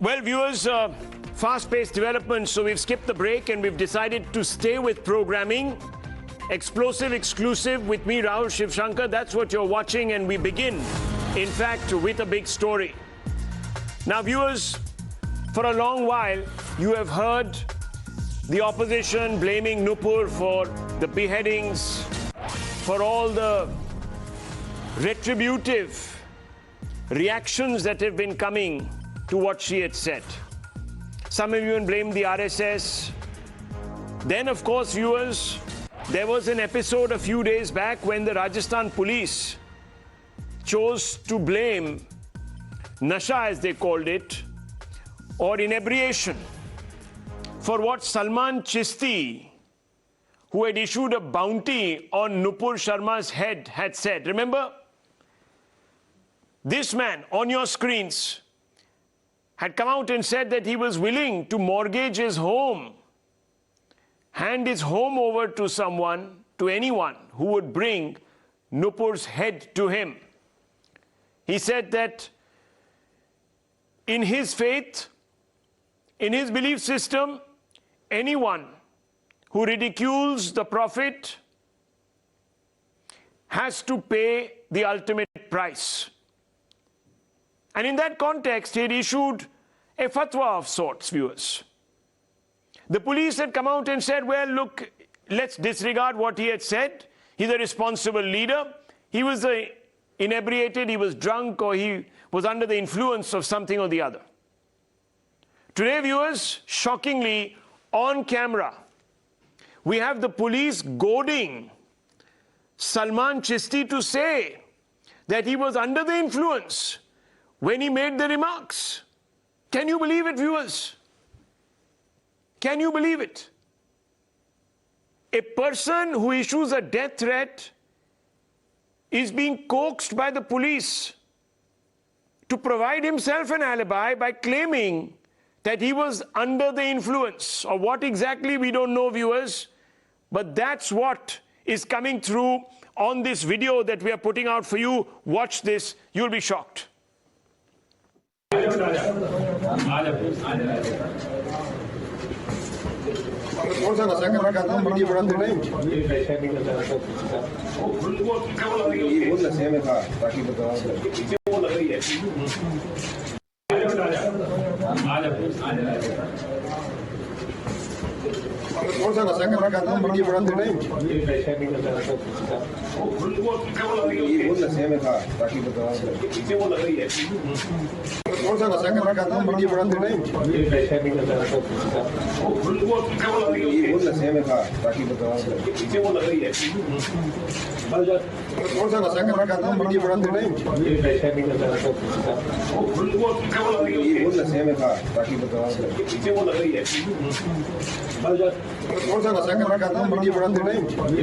Well, viewers, fast-paced development, so we've skipped the break and we've decided to stay with programming. Explosive, exclusive with me, Rahul Shivshankar. That's what you're watching, and we begin, in fact, with a big story. Now, viewers, for a long while, you have heard the opposition blaming Nupur for the beheadings, for all the retributive reactions that have been coming to what she had said. Some of you even blamed the RSS. Then, of course, viewers, there was an episode a few days back when the Rajasthan police chose to blame Nasha, as they called it, or inebriation, for what Salman Chishti, who had issued a bounty on Nupur Sharma's head, had said. Remember? This man on your screens had come out and said that he was willing to mortgage his home, hand his home over to someone, to anyone who would bring Nupur's head to him. He said that in his faith, in his belief system, anyone who ridicules the Prophet has to pay the ultimate price. And in that context, he had issued a fatwa of sorts, viewers. The police had come out and said, well, look, let's disregard what he had said. He's a responsible leader. He was inebriated, he was drunk, or he was under the influence of something or the other. Today, viewers, shockingly, on camera, we have the police goading Salman Chishti to say that he was under the influence when he made the remarks. Can you believe it, viewers? Can you believe it? A person who issues a death threat is being coaxed by the police to provide himself an alibi by claiming that he was under the influence. Or what exactly, we don't know, viewers, but that's what is coming through on this video that we are putting out for you. Watch this, you'll be shocked. कौन सा नशा कर रखा था video बनाते time ये वो नशे में था ताकि बताओ कौन सा नशा कर रखा था वीडियो बनाते टाइम ये वो नशे में था ताकि बताओ कौन सा नशा कर रखा था वीडियो बनाते टाइम ये वो नशे में था ताकि बताओ कौन सा नशा कर रखा था वीडियो बनाते टाइम ये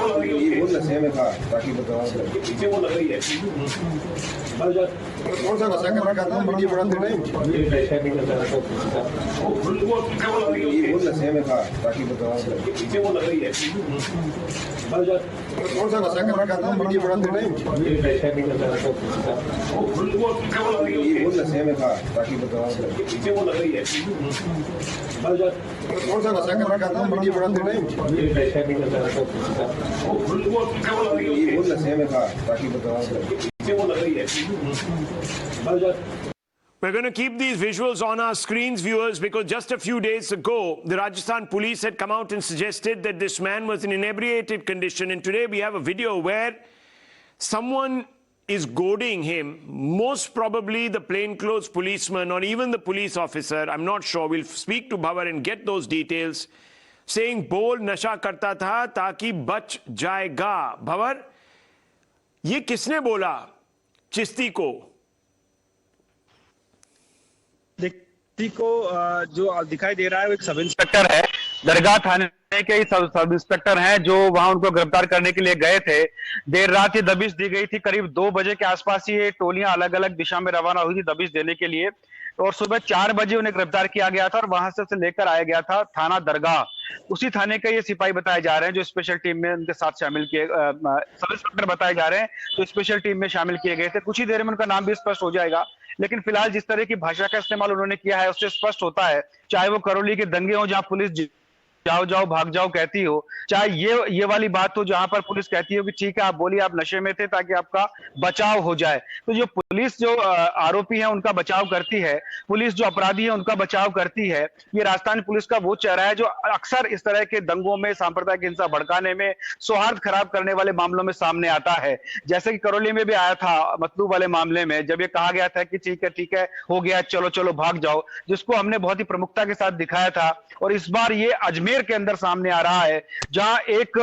वो नशे में था ताकि बताओ कौन सा नशा कर रखा था वीडियो बनाते टाइम ये वो नशे में था ताकि बताओ कौन सा नशा कर रखा था वीडियो बनाते टाइम ये वो नशे में था ताकि बताओ कौन सा नशा कर रखा था वीडियो बनाते टाइम ये वो नशे में था ताकि बताओ कौन सा नशा कर रखा था वीडियो बनाते टाइम ये वो नशे में था ताकि बताओ We're going to keep these visuals on our screens, viewers, because just a few days ago, the Rajasthan police had come out and suggested that this man was in inebriated condition. And today we have a video where someone is goading him, most probably the plainclothes policeman or even the police officer, I'm not sure. We'll speak to Bhavar and get those details, saying, bol nasha karta tha taki bach jayega. Bhavar, ye kisne bola Chisty ko? व्यक्ति को जो दिखाई दे रहा है वो एक sub inspector है, दरगाह थाने के ही सब इंस्पेक्टर हैं जो वहां उनको गिरफ्तार करने के लिए गए थे। देर रात ये दबिश दी गई थी, करीब 2 बजे के आसपास ये टोलियां अलग अलग दिशा में रवाना हुई थी दबिश देने के लिए। और सुबह 4 बजे उन्हें गिरफ्तार किया गया था और वहां से उसे लेकर आया गया था थाना दरगाह। उसी थाने का ये सिपाही बताए जा रहे हैं जो स्पेशल टीम में उनके साथ शामिल किए, सब इंस्पेक्टर बताए जा रहे हैं जो स्पेशल टीम में शामिल किए गए थे। कुछ ही देर में उनका नाम भी स्पष्ट हो जाएगा, लेकिन फिलहाल जिस तरह की भाषा का इस्तेमाल उन्होंने किया है उससे स्पष्ट होता है, चाहे वो करौली के दंगे हो जहां पुलिस जाओ जाओ भाग जाओ कहती हो, चाहे ये वाली बात हो जहां पर पुलिस कहती हो कि ठीक है आप बोलिए आप नशे में थे ताकि आपका बचाव हो जाए। तो जो पुलिस जो आरोपी है उनका बचाव करती है, पुलिस जो अपराधी है उनका बचाव करती है, ये राजस्थान पुलिस का वो चेहरा है जो अक्सर इस तरह के दंगों में, सांप्रदायिक हिंसा भड़काने में, सौहार्द खराब करने वाले मामलों में सामने आता है। जैसे कि करौली में भी आया था मतलूब वाले मामले में, जब ये कहा गया था कि ठीक है हो गया चलो चलो भाग जाओ, जिसको हमने बहुत ही प्रमुखता के साथ दिखाया था। और इस बार ये अजमेर के अंदर सामने आ रहा है जहां एक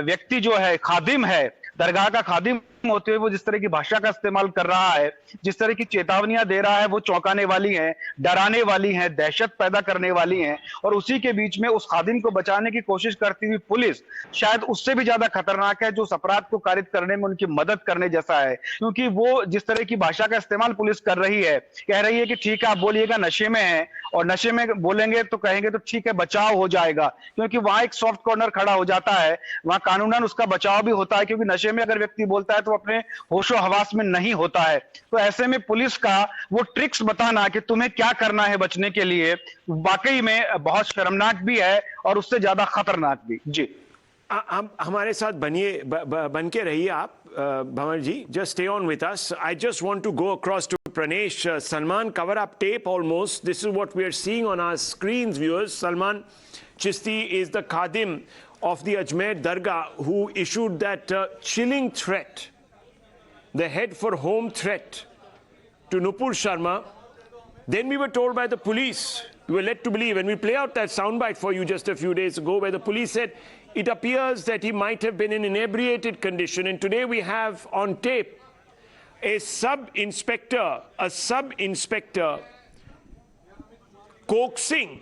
व्यक्ति जो है खादिम है, दरगाह का खादिम होते हुए वो जिस तरह की भाषा का इस्तेमाल कर रहा है, जिस तरह की चेतावनियां दे रहा है वो चौंकाने वाली हैं, डराने वाली हैं, दहशत पैदा करने वाली हैं। और उसी के बीच में उस खादिम को बचाने की कोशिश करती हुई पुलिस शायद उससे भी ज्यादा खतरनाक है, जो उस अपराध को कारित करने में उनकी मदद करने जैसा है। क्योंकि वो जिस तरह की भाषा का इस्तेमाल पुलिस कर रही है, कह रही है कि ठीक है आप बोलिएगा नशे में है, और नशे में बोलेंगे तो कहेंगे तो ठीक है बचाव हो जाएगा, क्योंकि वहां एक सॉफ्ट कॉर्नर खड़ा हो जाता है, वहां कानूनन उसका बचाव भी होता है, क्योंकि नशे में अगर व्यक्ति बोलता है तो अपने होशो हवास में नहीं होता है। तो ऐसे में पुलिस का वो ट्रिक्स बताना कि तुम्हें क्या करना है बचने के लिए, वाकई में बहुत शर्मनाक भी है और उससे ज्यादा खतरनाक भी। जी हमारे साथ बन के रहिए आप भंवर जी, just stay on with us. I just want to go across to Pranesh. Salman, cover up tape almost. This is what we are seeing on our screens, viewers. Salman Chishti is the Khadim of the Ajmer Dargah who issued that chilling threat, the head for home threat to Nupur Sharma. Then we were told by the police, we were led to believe, and we play out that soundbite for you just a few days ago, where the police said it appears that he might have been in inebriated condition. And today we have on tape a sub-inspector coaxing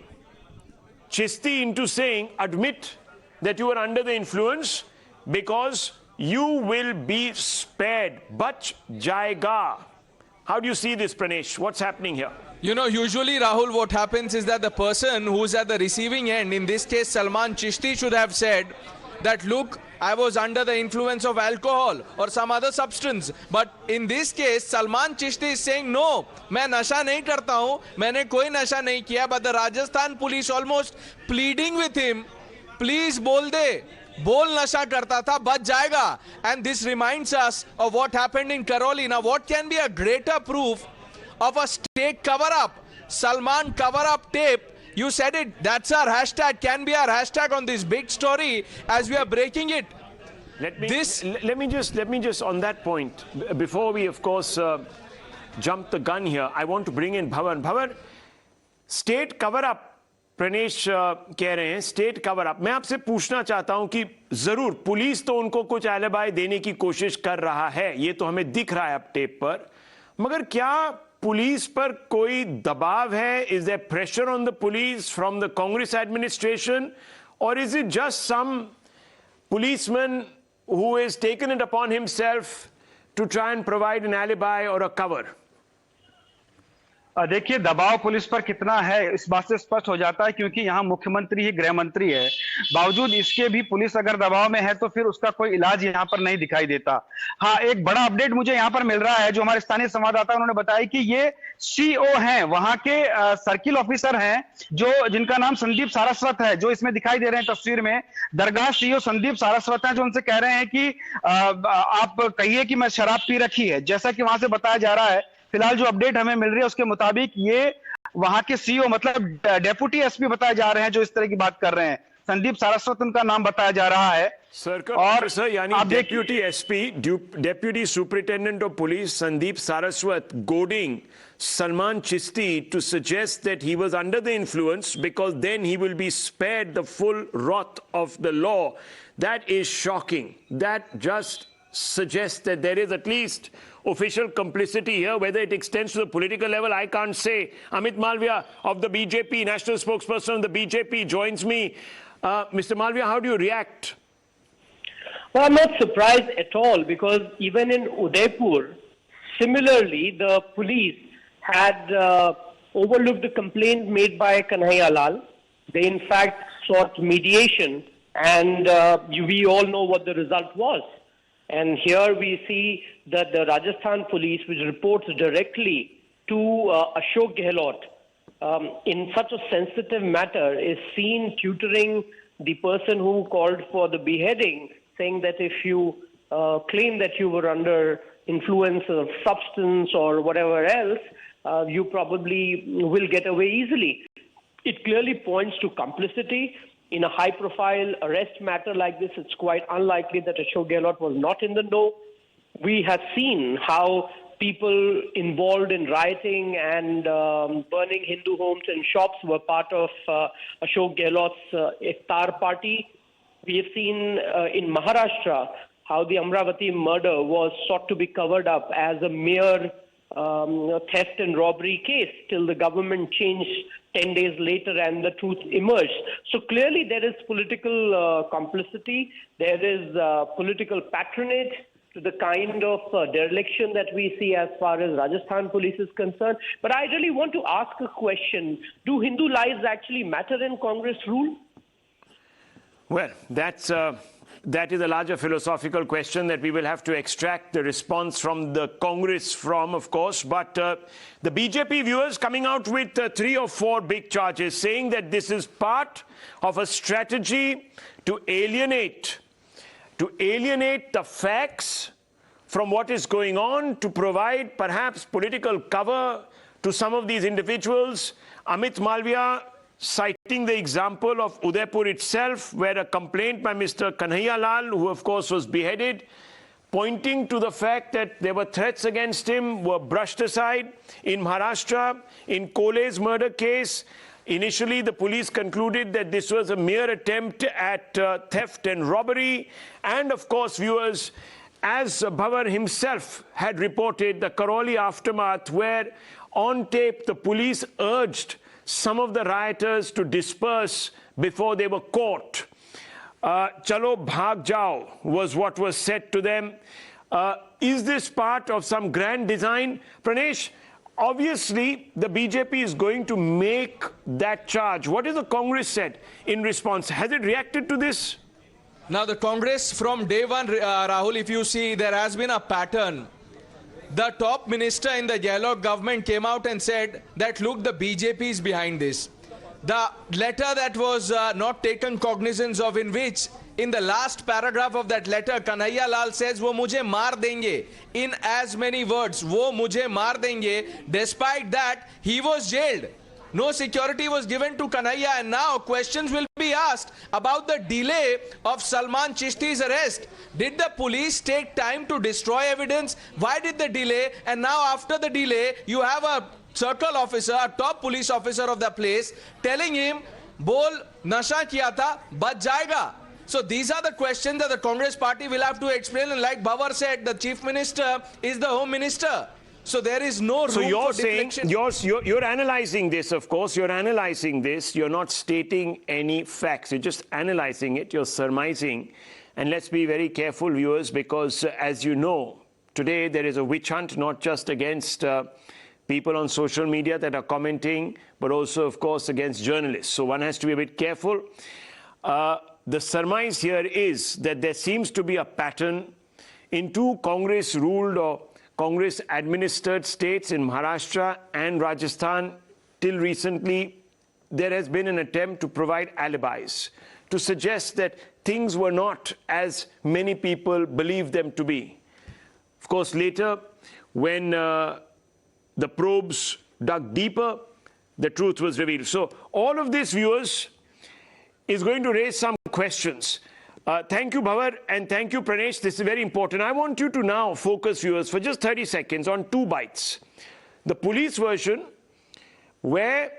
Chisty into saying, admit that you were under the influence because you will be spared. Bach jayega. How do you see this, Pranesh? What's happening here? You know, usually, Rahul, what happens is that the person who's at the receiving end, in this case Salman Chishti, should have said that, look, I was under the influence of alcohol or some other substance. But in this case, Salman Chishti is saying, no, मैं नशा नहीं करता हूँ, मैंने कोई नशा नहीं किया. But the Rajasthan police almost pleading with him, please बोल दे, बोल नशा करता था, बच जाएगा. And this reminds us of what happened in Karoli. Now, what can be a greater proof of a state cover-up? Salman cover-up tape. You said it. That's our hashtag. Can be our hashtag on this big story as we are breaking it. Let me just on that point, before we of course jump the gun here, I want to bring in Bhavan. Bhavan, state cover-up. Pranesh कह रहे हैं state cover up. मैं आपसे पूछना चाहता हूं कि जरूर पुलिस तो उनको कुछ एलिबाई देने की कोशिश कर रहा है, ये तो हमें दिख रहा है अब टेप पर, मगर क्या पुलिस पर कोई दबाव है? Is there pressure on the police from the Congress administration, और is it just some policeman who has taken it upon himself to try and provide an alibi or a cover? देखिए दबाव पुलिस पर कितना है इस बात से स्पष्ट हो जाता है, क्योंकि यहाँ मुख्यमंत्री ही गृह मंत्री है. बावजूद इसके भी पुलिस अगर दबाव में है तो फिर उसका कोई इलाज यहाँ पर नहीं दिखाई देता. हाँ, एक बड़ा अपडेट मुझे यहाँ पर मिल रहा है, जो हमारे स्थानीय संवाददाता उन्होंने बताया कि ये सीओ हैं, वहां के सर्किल ऑफिसर हैं, जो जिनका नाम संदीप सारस्वत है, जो इसमें दिखाई दे रहे हैं तस्वीर में. दरगाह सीओ संदीप सारस्वत हैं, जो उनसे कह रहे हैं कि आप कहिए कि मैं शराब पी रखी है, जैसा कि वहां से बताया जा रहा है. फिलहाल जो अपडेट हमें मिल रही है उसके मुताबिक ये वहां के सीओ मतलब डेप्यूटी एसपी बताए जा रहे हैं जो इस तरह की बात कर रहे हैं. संदीप सारस्वत उनका नाम बताया जा रहा है. और सर यानी deputy SP, deputy superintendent of police Sandeep Saraswat goading Salman Chishti to suggest that he was under the influence because then he will be spared the full wrath of the law. That is shocking. That just suggests that there is at least official complicity here. Whether it extends to the political level, I can't say. Amit Malviya of the BJP, national spokesperson of the BJP, joins me. Mr. Malviya, how do you react? Well, I'm not surprised at all, because even in Udaipur, similarly, the police had overlooked the complaint made by Kanhaiya Lal. They in fact sought mediation, and we all know what the result was. And here we see that the Rajasthan police, which reports directly to Ashok Gehlot, in such a sensitive matter, is seen tutoring the person who called for the beheading, saying that if you claim that you were under influence of substance or whatever else, you probably will get away easily. It clearly points to complicity. In a high-profile arrest matter like this, it's quite unlikely that Ashok Gehlot was not in the know. We have seen how people involved in rioting and burning Hindu homes and shops were part of Ashok Gehlot's iftar party. We have seen in Maharashtra how the Amravati murder was sought to be covered up as a mere theft and robbery case till the government changed 10 days later and the truth emerged. So clearly there is political complicity, there is political patronage to the kind of dereliction that we see as far as Rajasthan police is concerned. But I really want to ask a question. Do Hindu lives actually matter in Congress rule? Well, that is a larger philosophical question that we will have to extract the response from the Congress from, of course. But the BJP viewers coming out with 3 or 4 big charges, saying that this is part of a strategy to alienate the facts from what is going on, to provide perhaps political cover to some of these individuals. Amit Malviya citing the example of Udaipur itself, where a complaint by Mr. Kanhaiya Lal, who of course was beheaded, pointing to the fact that there were threats against him, were brushed aside. In Maharashtra, in Kole's murder case, initially the police concluded that this was a mere attempt at theft and robbery. And of course, viewers, as Bhavar himself had reported, the Karoli aftermath, where on tape the police urged some of the rioters to disperse before they were caught. Chalo bhag jao was what was said to them. Is this part of some grand design? Pranesh, obviously the BJP is going to make that charge. What has the Congress said in response? Has it reacted to this? Now the Congress from day one, Rahul, if you see, there has been a pattern. The top minister in the Gehlot government came out and said that, look, the BJP is behind this. The letter that was not taken cognizance of, in which in the last paragraph of that letter, Kanhaiya Lal says, wo mujhe maar denge. In as many words, wo mujhe maar denge. Despite that, he was jailed. No security was given to Kanhaiya, and now questions will be asked about the delay of Salman Chishti's arrest. Did the police take time to destroy evidence? Why did the delay? And now after the delay, you have a circle officer, a top police officer of the place, telling him, bol nasha kiya tha, bach jayega. So these are the questions that the Congress party will have to explain. And like Bhavar said, the chief minister is the home minister. So there is no room so you're for saying, deflection. you're analyzing this, of course. You're analyzing this. You're not stating any facts. You're just analyzing it. You're surmising. And let's be very careful, viewers, because as you know, today there is a witch hunt, not just against people on social media that are commenting, but also, of course, against journalists. So one has to be a bit careful. The surmise here is that there seems to be a pattern in 2 Congress-ruled or Congress-administered states in Maharashtra and Rajasthan. Till recently, there has been an attempt to provide alibis, to suggest that things were not as many people believe them to be. Of course, later, when the probes dug deeper, the truth was revealed. So all of this, viewers, is going to raise some questions. Thank you, Bhavar, and thank you, Pranesh. This is very important. I want you to now focus, viewers, for just 30 seconds on 2 bites. The police version, where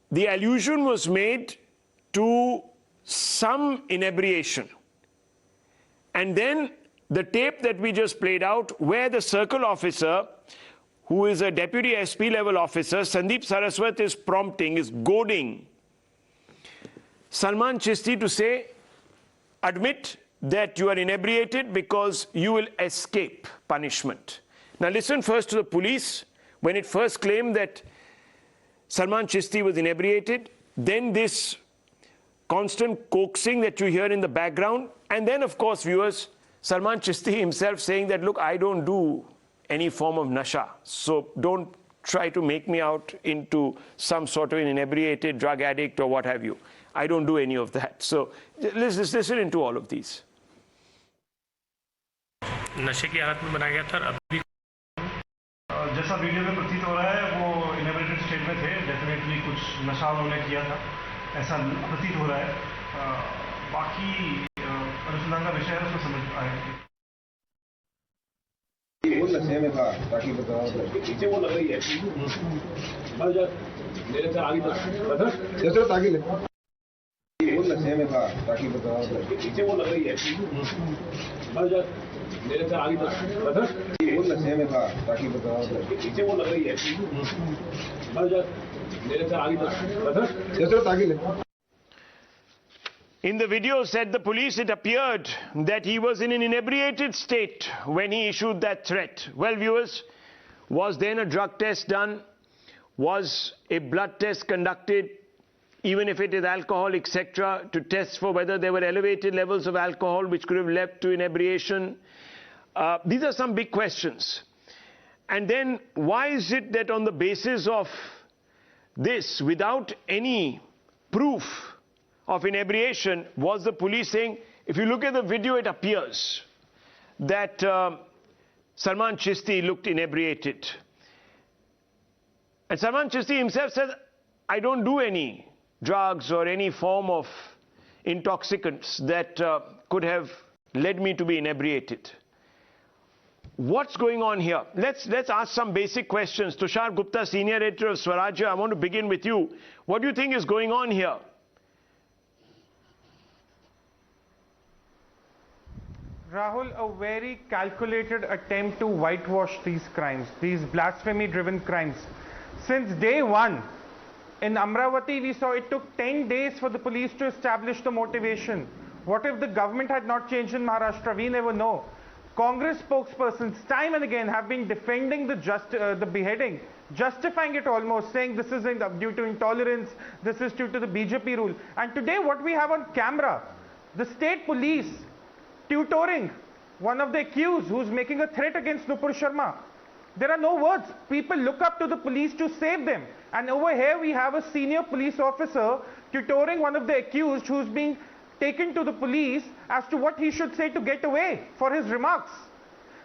the allusion was made to some inebriation. And then the tape that we just played out, where the circle officer, who is a deputy SP level officer, Sandeep Saraswat, is prompting, is goading Salman Chishti to say, admit that you are inebriated because you will escape punishment. Now listen first to the police, when it first claimed that Salman Chishti was inebriated, then this constant coaxing that you hear in the background, and then, of course, viewers, Salman Chishti himself saying that, look, I don't do any form of Nasha, so don't try to make me out into some sort of an inebriated drug addict or what have you. I don't do any of that. So let's listen into all of these. नशे की हालत में बनाया गया था और अभी जैसा वीडियो में प्रतीत हो रहा है वो इनेब्रेटेड स्टेट में थे, डेफिनेटली कुछ नशा उन्होंने किया था ऐसा प्रतीत हो रहा है। बाकी अनुसंधान का विषय है, उसमें समझ आएगा। वो नशे में था ताकि बताओ पीछे वो लग रही है मेरे से आगे जैसे ताकि वो नशे में था ताकि बताओ पीछे वो लग रही है मेरे से आगे वो नशे में था ताकि बताओ पीछे वो लग रही है मेरे से आगे जैसे ताकि In the video, said the police, it appeared that he was in an inebriated state when he issued that threat. Well, viewers, was then a drug test done? Was a blood test conducted, even if it is alcohol, etc., to test for whether there were elevated levels of alcohol which could have led to inebriation? These are some big questions. And then, why is it that on the basis of this, without any proof of inebriation, was the police saying, if you look at the video, it appears that Salman Chishti looked inebriated. And Salman Chishti himself says, I don't do any drugs or any form of intoxicants that could have led me to be inebriated. What's going on here? Let's ask some basic questions. Tushar Gupta, Senior Editor of Swarajya, I want to begin with you. What do you think is going on here? Rahul, a very calculated attempt to whitewash these crimes, these blasphemy-driven crimes. Since day one, in Amravati, we saw it took 10 days for the police to establish the motivation. What if the government had not changed in Maharashtra? We never know. Congress spokespersons time and again have been defending the beheading, justifying it almost, saying this is due to intolerance, this is due to the BJP rule. And today what we have on camera, the state police tutoring one of the accused who's making a threat against Nupur Sharma. There are no words. People look up to the police to save them. And over here we have a senior police officer tutoring one of the accused who's being taken to the police as to what he should say to get away for his remarks.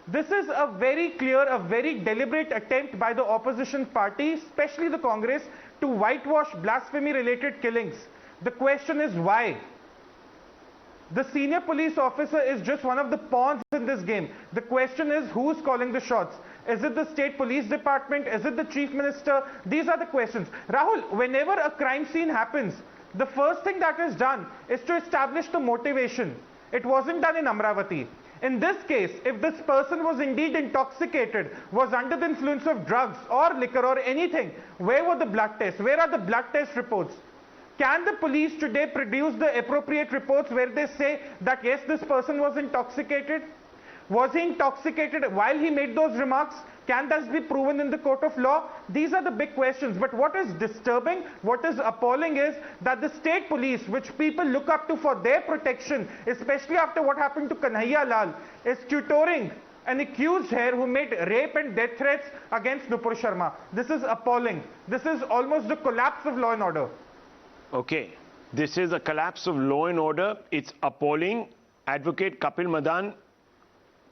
This is a very clear, a very deliberate attempt by the opposition party, especially the Congress, to whitewash blasphemy-related killings. The question is why? The senior police officer is just one of the pawns in this game. The question is, who's calling the shots? Is it the state police department? Is it the chief minister? These are the questions. Rahul, whenever a crime scene happens, the first thing that is done is to establish the motivation. It wasn't done in Amravati. In this case, if this person was indeed intoxicated, was under the influence of drugs or liquor or anything, where were the blood tests? Where are the blood test reports? Can the police today produce the appropriate reports where they say that yes, this person was intoxicated? Was he intoxicated while he made those remarks? Can that be proven in the court of law? These are the big questions. But what is disturbing, what is appalling is that the state police, which people look up to for their protection, especially after what happened to Kanhaiya Lal, is tutoring an accused here who made rape and death threats against Nupur Sharma. This is appalling. This is almost the collapse of law and order. Okay, this is a collapse of law and order. It's appalling. Advocate Kapil Madan,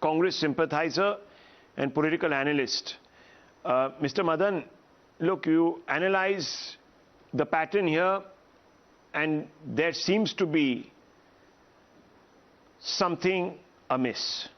Congress sympathizer and political analyst. Mr. Madan, look, you analyze the pattern here and there seems to be something amiss.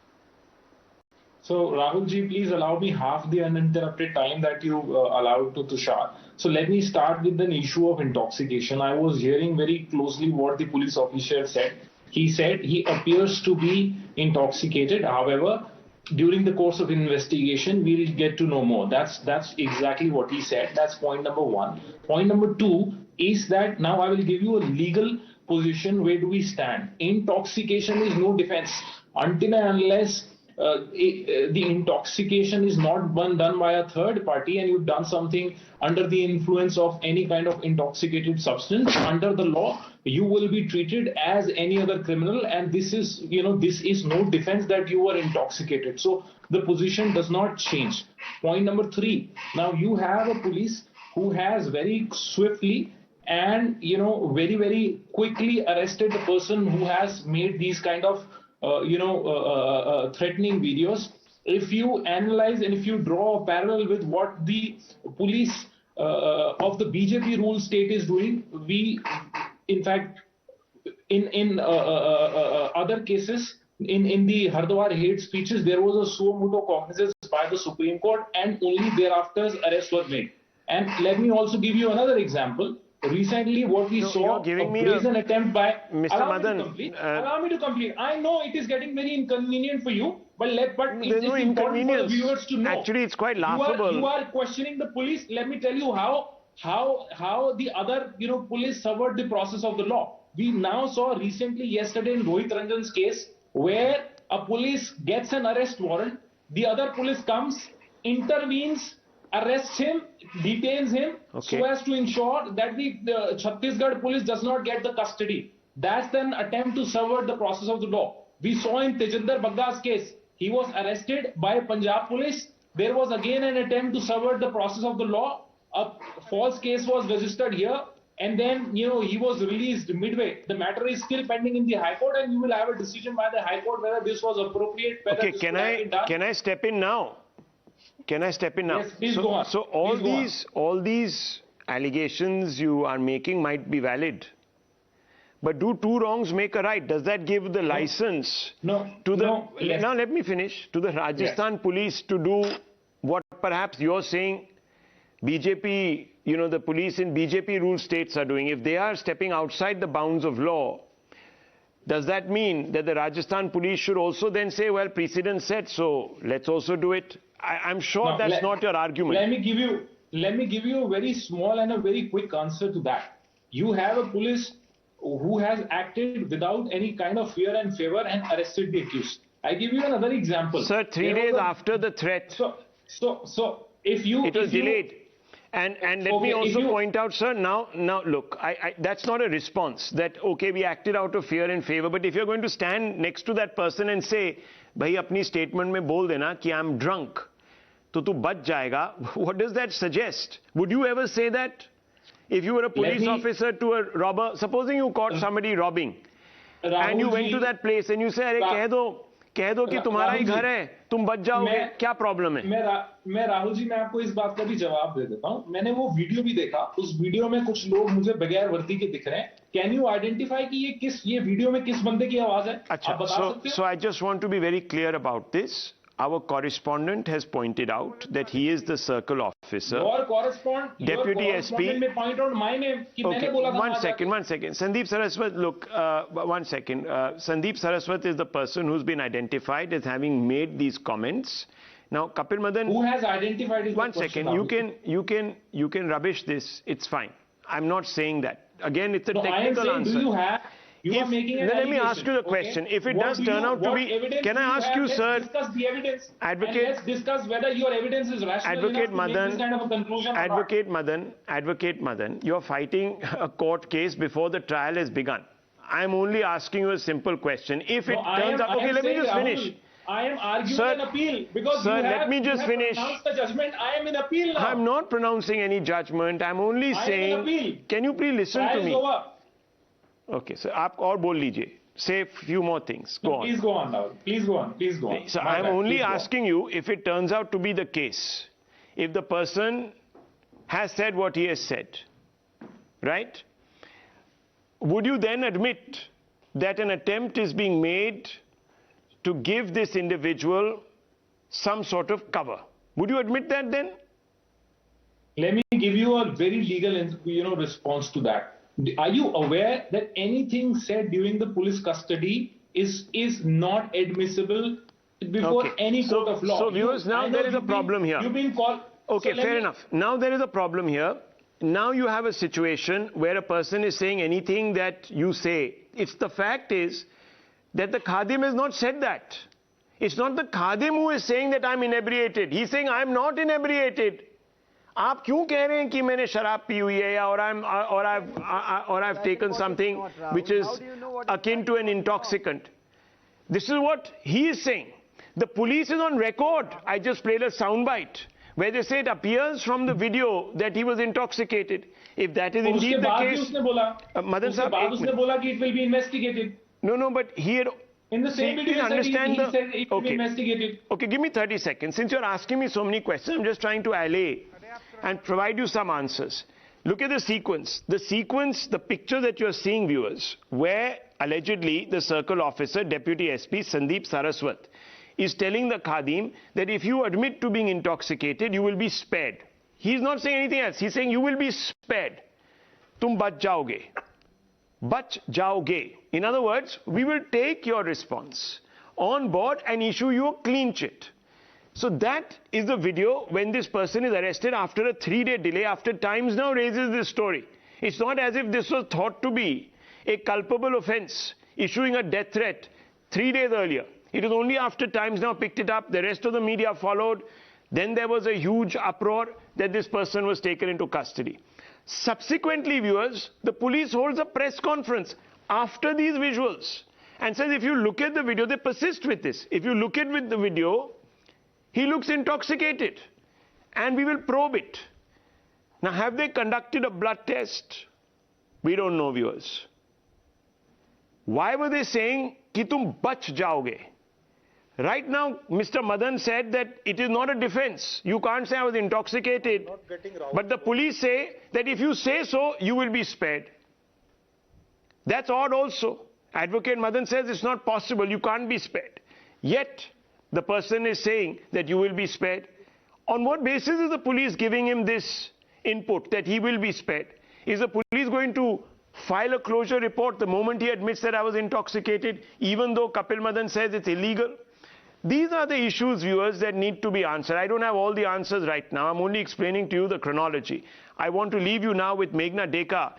So, Rahul ji, please allow me half the uninterrupted time that you allowed to Tushar. So, let me start with an issue of intoxication. I was hearing very closely what the police officer said. He said he appears to be intoxicated. However, during the course of investigation, we will get to know more. That's exactly what he said. That's point number one. Point number two is that now I will give you a legal position. Where do we stand? Intoxication is no defense until and unless the intoxication is not done by a third party and you've done something under the influence of any kind of intoxicated substance, under the law, you will be treated as any other criminal, and this is, this is no defense that you were intoxicated. So the position does not change. Point number 3. Now you have a police who has very swiftly and, very, very quickly arrested the person who has made these kind of threatening videos. If you analyze and if you draw a parallel with what the police of the BJP rule state is doing, we, in fact, in other cases, in the Hardwar hate speeches, there was a suo motu cognizance by the Supreme Court, and only thereafter arrests were made. And let me also give you another example. Recently, what we saw, a brazen attempt by... Mr. Madan, allow me to complete. I know it is getting very inconvenient for you, but there's no inconvenience. For viewers to know. Actually, it's quite laughable. You are questioning the police. Let me tell you how the other police subvert the process of the law. We now saw recently, yesterday, in Rohit Ranjan's case, where a police gets an arrest warrant, the other police comes, intervenes, arrests him, detains him, so as to ensure that the Chhattisgarh police does not get the custody. That's an attempt to subvert the process of the law. We saw in Tejinder Bagga's case, he was arrested by Punjab police. There was again an attempt to subvert the process of the law. A false case was registered here, and then he was released midway. The matter is still pending in the High Court, and you will have a decision by the High Court whether this was appropriate. Okay, can I step in now? Can I step in now? Yes, please go on. So all these allegations you are making might be valid, but do two wrongs make a right? Does that give the license to the... Now let me finish. To the Rajasthan police to do what perhaps you're saying BJP, the police in BJP ruled states are doing. If they are stepping outside the bounds of law, does that mean that the Rajasthan police should also then say, well, precedent said, so let's also do it? I'm sure that's not your argument. Let me give you a very small and a very quick answer to that. You have a police who has acted without any kind of fear and favor and arrested the accused. I give you another example. Sir, 3 days after the threat, so if you... It was delayed. And let me also point out, sir, now look, that's not a response that, okay, we acted out of fear and favor, but if you're going to stand next to that person and say, bhai, apni statement mein bol dena ki I'm drunk, to tu bach jayega, what does that suggest? Would you ever say that? If you were a police officer to a robber, supposing you caught somebody robbing, and you went to that place and you say, अरे कह दो कि तुम्हारा ही घर है, तुम बच जाओगे, क्या प्रॉब्लम है? मैं राहुल जी, मैं आपको इस बात का भी जवाब दे देता हूं. मैंने वो वीडियो भी देखा. उस वीडियो में कुछ लोग मुझे बगैर वर्दी के दिख रहे हैं. Can you identify कि ये वीडियो में किस बंदे की आवाज है? अच्छा, so I just want to be very clear about this. Our correspondent has pointed out that he is the circle officer. Your correspondent, Deputy SP. May point out my name. Okay, one second. Sandeep Saraswat, look, 1 second. Sandeep Saraswat is the person who's been identified as having made these comments. Now, Kapil Madan. Who has identified his... 1 second. You can rubbish this. It's fine. I'm not saying that. Again, it's a technical answer. Do you have... You are making an let me ask you the question. If it does turn out to be... Can I ask you, sir... Let's discuss the evidence. Advocate... Let's discuss whether your evidence is rational enough to make this kind of a conclusion. Advocate Madan, you're fighting a court case before the trial has begun. I'm only asking you a simple question. If it turns out... Okay, let me just finish. I am arguing an appeal because let me just finish. Pronounced the judgment. I am in appeal now. I'm not pronouncing any judgment. I'm only saying... I am in appeal. Can you please listen to me? Over. Okay, so आप और बोल लीजिए. Say a few more things. Go on. Please go on now. Please go on. So I'm only asking you, if it turns out to be the case, if the person has said what he has said, right? Would you then admit that an attempt is being made to give this individual some sort of cover? Would you admit that then? Let me give you a very legal, response to that. Are you aware that anything said during the police custody is not admissible before any court of law? So viewers, now there is a problem here. You've been called... Okay, fair enough. Now there is a problem here. Now you have a situation where a person is saying anything that you say. The fact is that the Khadim has not said that. It's not the khadim who is saying that I'm inebriated. He's saying I'm not inebriated. आप क्यों कह रहे हैं कि मैंने शराब P हुई है or I've taken something which is akin to an intoxicant. This is what he is saying. The police is on record. I just played a soundbite where they say it appears from the video that he was intoxicated. If that is indeed the case, Madan Sahab, उसने बोला कि it will be investigated. No, but he had. In the same video, he said it will be investigated. Okay, give me 30 seconds. Since you're asking me so many questions, I'm just trying to allay and provide you some answers. Look at the sequence. The picture that you're seeing, viewers, where allegedly the circle officer, Deputy SP Sandeep Saraswat, is telling the Khadim that if you admit to being intoxicated, you will be spared. He's not saying anything else. He's saying you will be spared. Tum bach jaoge. Bach jaoge. In other words, we will take your response on board and issue you a clean chit. So that is the video when this person is arrested after a 3-day delay, after Times Now raises this story. It's not as if this was thought to be a culpable offense, issuing a death threat 3 days earlier. It is only after Times Now picked it up, the rest of the media followed, then there was a huge uproar that this person was taken into custody. Subsequently, viewers, the police holds a press conference after these visuals and says if you look at the video, they persist with this. If you look at the video, he looks intoxicated and we will probe it. Now, have they conducted a blood test? We don't know, viewers. Why were they saying ki tum bach jaoge? Right now, Mr. Madan said that it is not a defense. You can't say I was intoxicated. But the police say that if you say so, you will be spared. That's odd also. Advocate Madan says it's not possible. You can't be spared. Yet, the person is saying that you will be spared. On what basis is the police giving him this input that he will be spared? Is the police going to file a closure report the moment he admits that I was intoxicated, even though Kapil Madan says it's illegal? These are the issues, viewers, that need to be answered. I don't have all the answers right now. I'm only explaining to you the chronology. I want to leave you now with Meghna Deka.